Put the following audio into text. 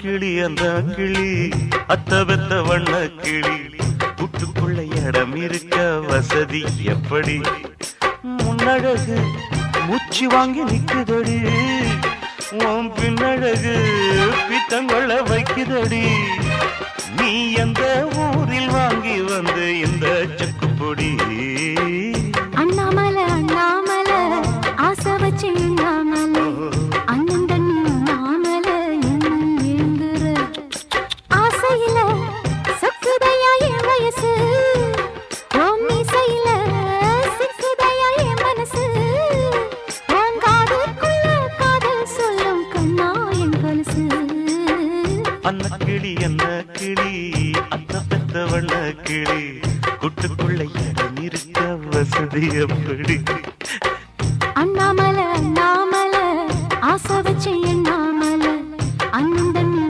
கிளி அந்த கிளி அத்த பெத்த வண்ண கிளி கூட்டுக்குள்ள இடம் இருக்க வசதி எப்படி முன்னழகு மூச்சு வாங்கி நிக்குதடி உன் பின்னழகு பித்தங்கொள்ள வைக்குதடி நீ எந்த ஊரில் வாங்கி வந்து இந்த செக்குப்பொடி அண்ணாமலை அண்ணாமலை ஆசை வச்சு அண்ணாமலை அண்ணன் நாமலை எழுந்துற ஆசையில சொக்குதையா என் வயசு ஓம் இசையில சிக்குதையா என் மனசு ஓம் காதுக்குள்ள காதல் சொல்லும் கண்ணா என் கலசு அன்ன கிளி என்ன கிளி அத்த பெத்த வண்ண கிளி கூட்டுக்குள்ள இடம் இருக்க வசதி எப்படி அண்ணாமலை